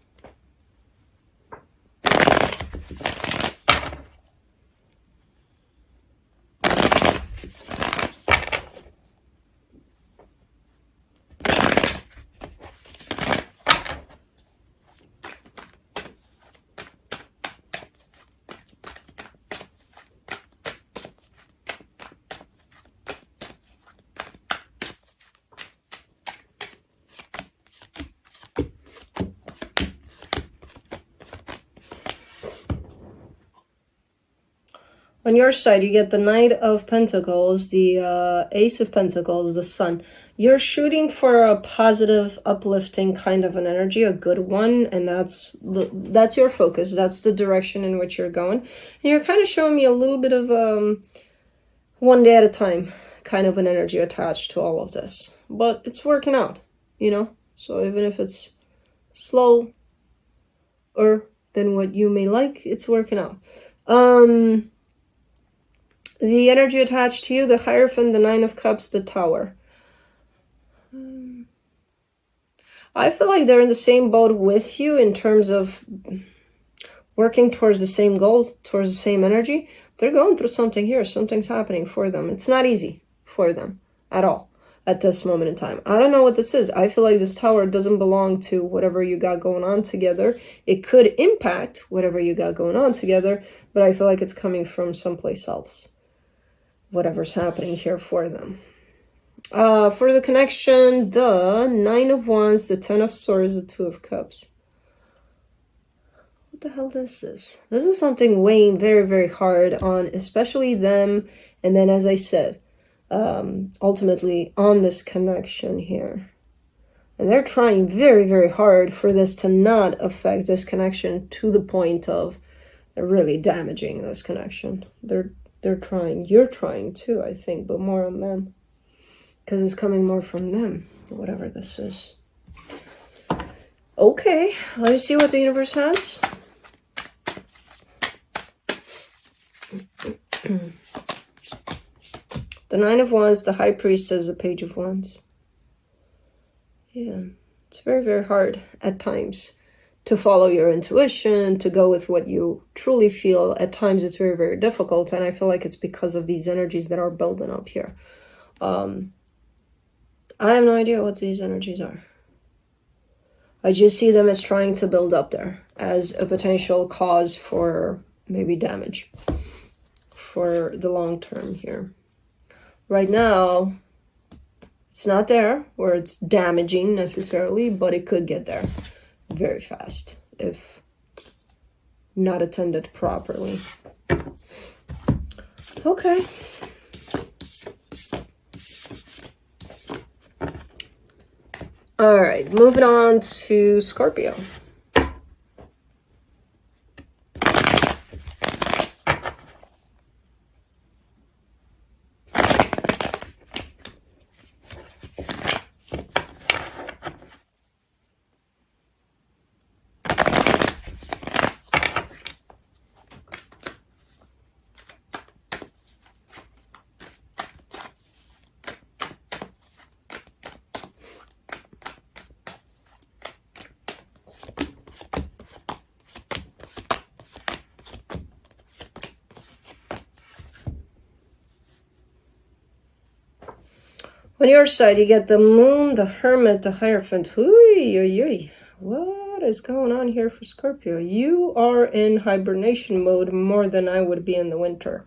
On your side, you get the Knight of Pentacles, the Ace of Pentacles, the Sun. You're shooting for a positive, uplifting kind of an energy, a good one, and that's your focus. That's the direction in which you're going. And you're kind of showing me a little bit of one day at a time kind of an energy attached to all of this. But it's working out, you know? So even if it's slower than what you may like, it's working out. The energy attached to you, the Hierophant, the Nine of Cups, the Tower. I feel like they're in the same boat with you in terms of working towards the same goal, towards the same energy. They're going through something here. Something's happening for them. It's not easy for them at all at this moment in time. I don't know what this is. I feel like this Tower doesn't belong to whatever you got going on together. It could impact whatever you got going on together, but I feel like it's coming from someplace else. Whatever's happening here for them. For the connection, the Nine of Wands, the Ten of Swords, the Two of Cups. What the hell is this? This is something weighing very, very hard on especially them. And then, as I said, ultimately on this connection here. And they're trying very, very hard for this to not affect this connection to the point of really damaging this connection. They're trying. You're trying too, I think, but more on them. Because it's coming more from them, whatever this is. Okay, let me see what the universe has. The Nine of Wands, the High Priestess, the Page of Wands. Yeah, it's very, very hard at times to follow your intuition, to go with what you truly feel. At times it's very, very difficult, and I feel like it's because of these energies that are building up here. I have no idea what these energies are. I just see them as trying to build up there, as a potential cause for maybe damage for the long term here. Right now, it's not there where it's damaging necessarily, but it could get there very fast if not attended properly. Okay. All right, moving on to Scorpio. On your side, you get the Moon, the Hermit, the Hierophant. What is going on here for Scorpio? You are in hibernation mode more than I would be in the winter.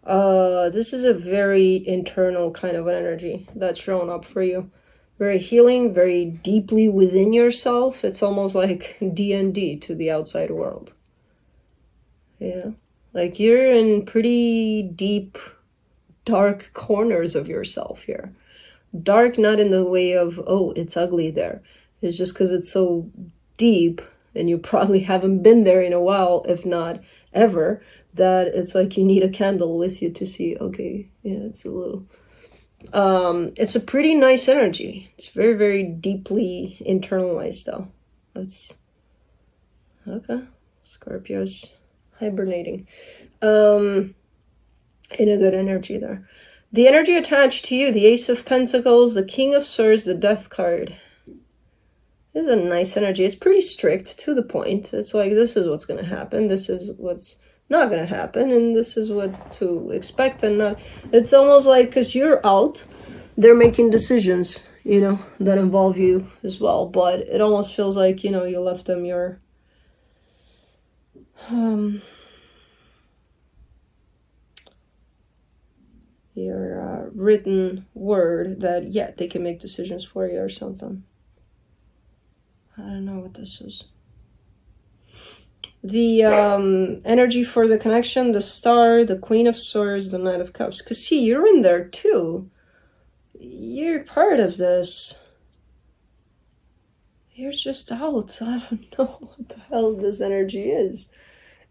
This is a very internal kind of an energy that's showing up for you. Very healing, very deeply within yourself. It's almost like D&D to the outside world. Yeah, like you're in pretty deep, dark corners of yourself here. Dark, not in the way of, oh, it's ugly there. It's just because it's so deep and you probably haven't been there in a while, if not ever, that it's like you need a candle with you to see, okay, yeah, it's a little... it's a pretty nice energy. It's very, very deeply internalized, though. That's... okay. Scorpio's hibernating. In a good energy there. The energy attached to you, the Ace of Pentacles, the King of Swords, the Death card. This is a nice energy. It's pretty strict, to the point. It's like, this is what's going to happen. This is what's not going to happen. And this is what to expect and not. It's almost like, because you're out, they're making decisions, you know, that involve you as well. But it almost feels like, you know, you left them your... your written word that, yeah, they can make decisions for you or something. I don't know what this is. the energy for the connection, the Star, the Queen of Swords, the Knight of Cups. Because see, you're in there too. You're part of this. You're just out. I don't know what the hell this energy is.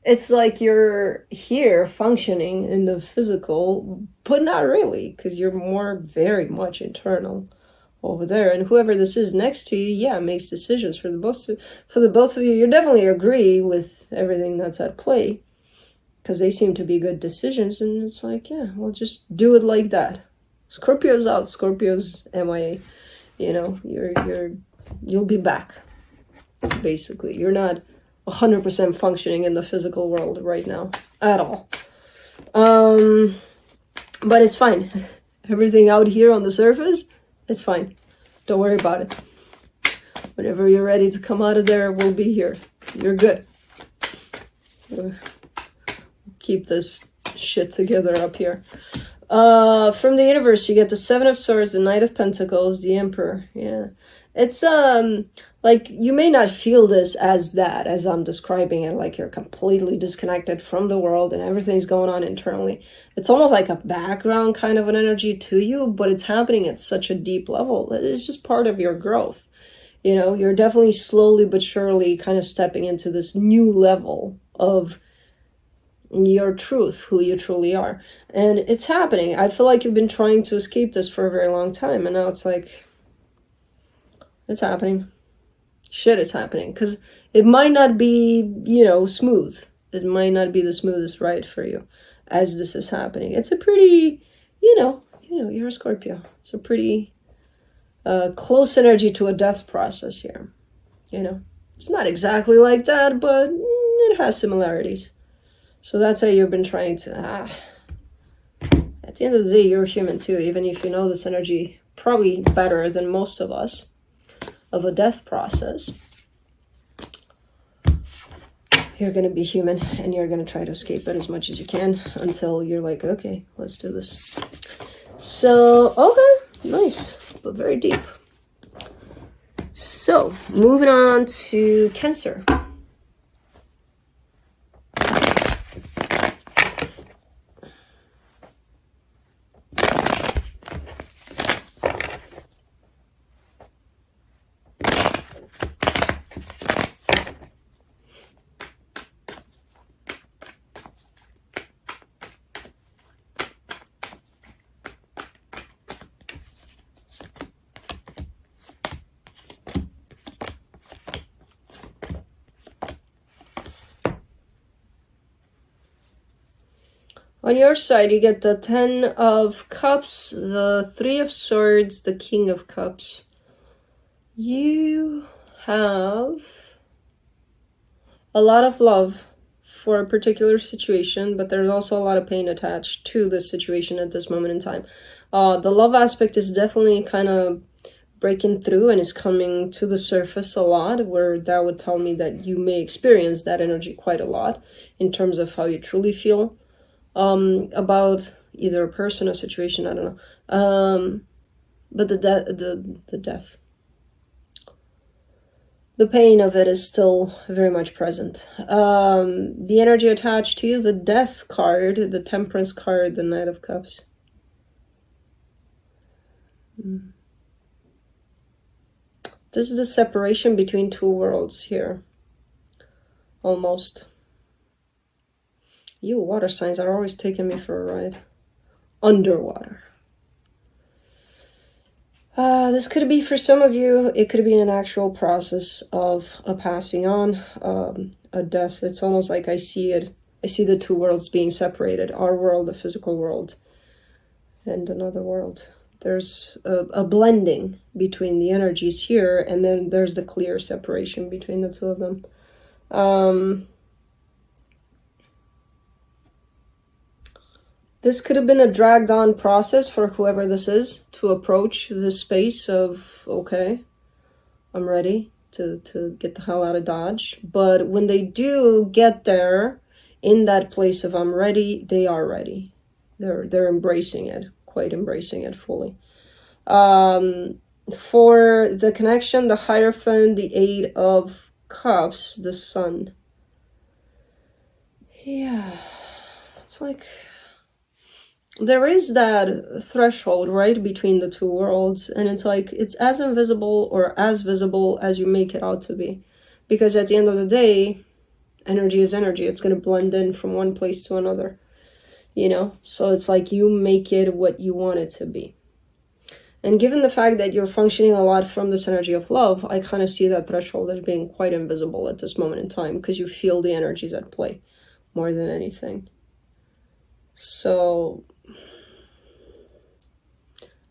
It's like you're here functioning in the physical, but not really, because you're more very much internal over there. And whoever this is next to you, yeah, makes decisions for the both of you. You definitely agree with everything that's at play, because they seem to be good decisions. And it's like, yeah, we'll just do it like that. Scorpio's out. Scorpio's MIA. You know, you'll be back. Basically, you're not 100% functioning in the physical world right now at all. But it's fine. Everything out here on the surface, it's fine. Don't worry about it. Whenever you're ready to come out of there, we'll be here. You're good. Keep this shit together up here. From the universe, you get the Seven of Swords, the Knight of Pentacles, the Emperor. Yeah. It's, like, you may not feel this as that, as I'm describing it, like you're completely disconnected from the world and everything's going on internally. It's almost like a background kind of an energy to you, but it's happening at such a deep level. It's just part of your growth. You know, you're definitely slowly but surely kind of stepping into this new level of your truth, who you truly are. And it's happening. I feel like you've been trying to escape this for a very long time, and now it's like, it's happening. Shit is happening, because it might not be, you know, smooth. It might not be the smoothest ride for you as this is happening. It's a pretty, you know, you're a Scorpio. It's a pretty close energy to a death process here. You know, it's not exactly like that, but it has similarities. So that's how you've been trying to, at the end of the day, you're human too, even if you know this energy probably better than most of us, of a death process. You're going to be human, and you're going to try to escape it as much as you can until you're like, okay, let's do this. So, okay, nice, but very deep. So, moving on to Cancer. On your side, you get the Ten of Cups, the Three of Swords, the King of Cups. You have a lot of love for a particular situation, but there's also a lot of pain attached to this situation at this moment in time. The love aspect is definitely kind of breaking through and is coming to the surface a lot, where that would tell me that you may experience that energy quite a lot in terms of how you truly feel about either a person or situation, I don't know. But the death, the pain of it is still very much present. The energy attached to you, the Death card, the Temperance card, the Knight of Cups. This is the separation between two worlds here. Almost. You water signs are always taking me for a ride. Underwater. This could be for some of you, it could be an actual process of a passing on, a death. It's almost like I see it. I see the two worlds being separated. Our world, the physical world, and another world. There's a blending between the energies here, and then there's the clear separation between the two of them. This could have been a dragged on process for whoever this is to approach this space of, okay, I'm ready to get the hell out of Dodge. But when they do get there in that place of I'm ready, they are ready. They're embracing it, quite embracing it fully. For the connection, the Hierophant, the Eight of Cups, the Sun. Yeah, it's like there is that threshold, right, between the two worlds, and it's like it's as invisible or as visible as you make it out to be, because at the end of the day, energy is energy. It's going to blend in from one place to another, you know? So it's like you make it what you want it to be. And given the fact that you're functioning a lot from this energy of love, I kind of see that threshold as being quite invisible at this moment in time, because you feel the energies at play more than anything. So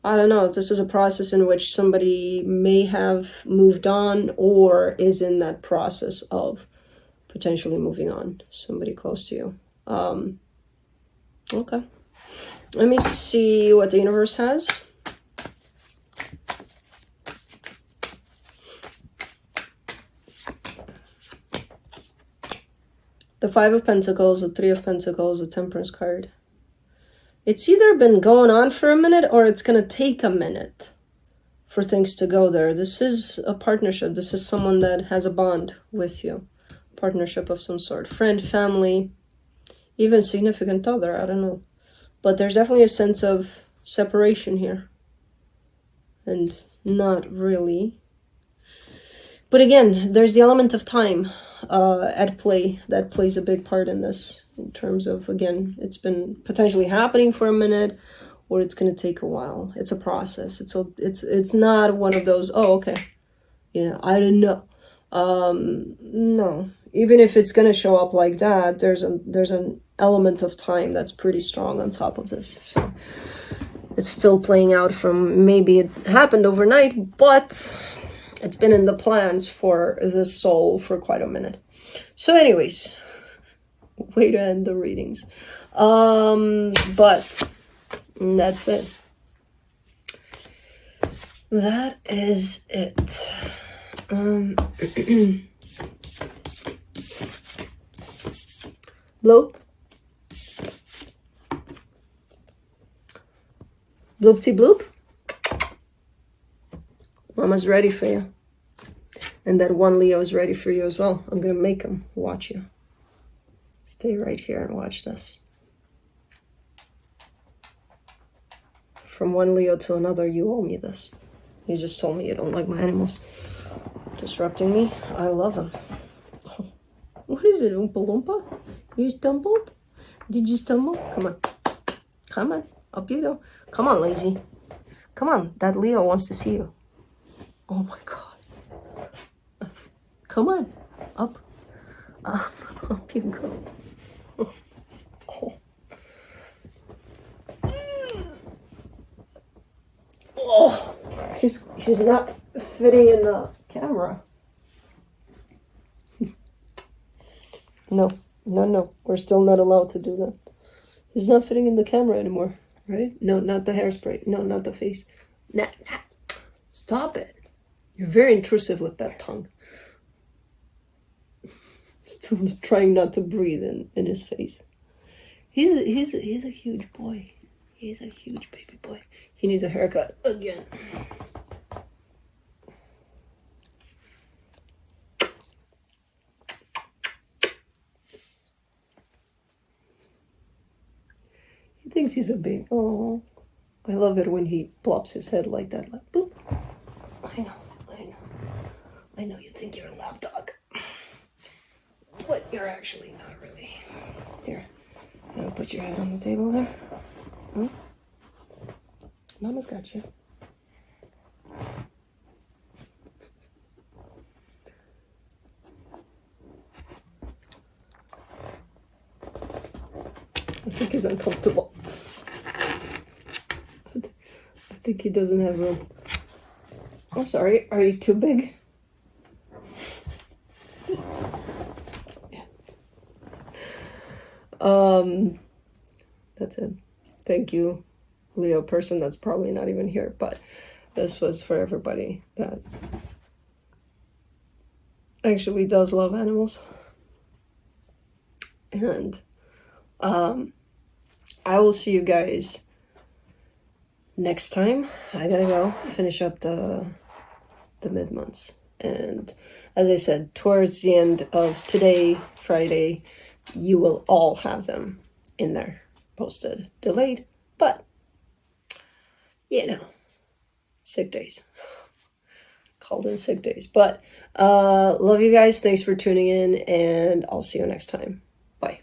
I don't know if this is a process in which somebody may have moved on or is in that process of potentially moving on, somebody close to you. Okay. Let me see what the universe has. The Five of Pentacles, the Three of Pentacles, the Temperance card. It's either been going on for a minute or it's going to take a minute for things to go there. This is a partnership. This is someone that has a bond with you. Partnership of some sort. Friend, family, even significant other. I don't know. But there's definitely a sense of separation here. And not really. But again, there's the element of time at play that plays a big part in this, in terms of, again, it's been potentially happening for a minute, or it's going to take a while. It's a process. It's not one of those, oh, okay, yeah, I didn't know. No, even if it's going to show up like that, there's an element of time that's pretty strong on top of this. So it's still playing out from, maybe it happened overnight, but it's been in the plans for the soul for quite a minute. So anyways, way to end the readings. But that's it. That is it. Bloop. Bloopty bloop. Mama's ready for you. And that one Leo is ready for you as well. I'm going to make him watch you. Stay right here and watch this. From one Leo to another, you owe me this. You just told me you don't like my animals disrupting me. I love them. Oh, what is it, Oompa Loompa? You stumbled? Did you stumble? Come on. Come on. Up you go. Come on, lazy. Come on. That Leo wants to see you. Oh my God. Come on. Up. Up you go. Oh. Oh. She's not fitting in the camera. No. We're still not allowed to do that. He's not fitting in the camera anymore, right? No, not the hairspray. No, not the face. Nah. Stop it. You're very intrusive with that tongue. Still trying not to breathe in his face. He's a huge boy. He's a huge baby boy. He needs a haircut again. He thinks he's a big. Oh, I love it when he plops his head like that. Like boop. I know you think you're a lap dog, but you're actually not really. Here, you wanna put your head on the table there? Hmm? Mama's got you. I think he's uncomfortable. I think he doesn't have room. I'm sorry, are you too big? That's it. Thank you, Leo person that's probably not even here, but this was for everybody that actually does love animals. And I will see you guys next time. I gotta go finish up the mid-months. And as I said, towards the end of today, Friday, you will all have them in there posted, delayed, but you know, sick days. Called in sick days. But love you guys. Thanks for tuning in, and I'll see you next time. Bye.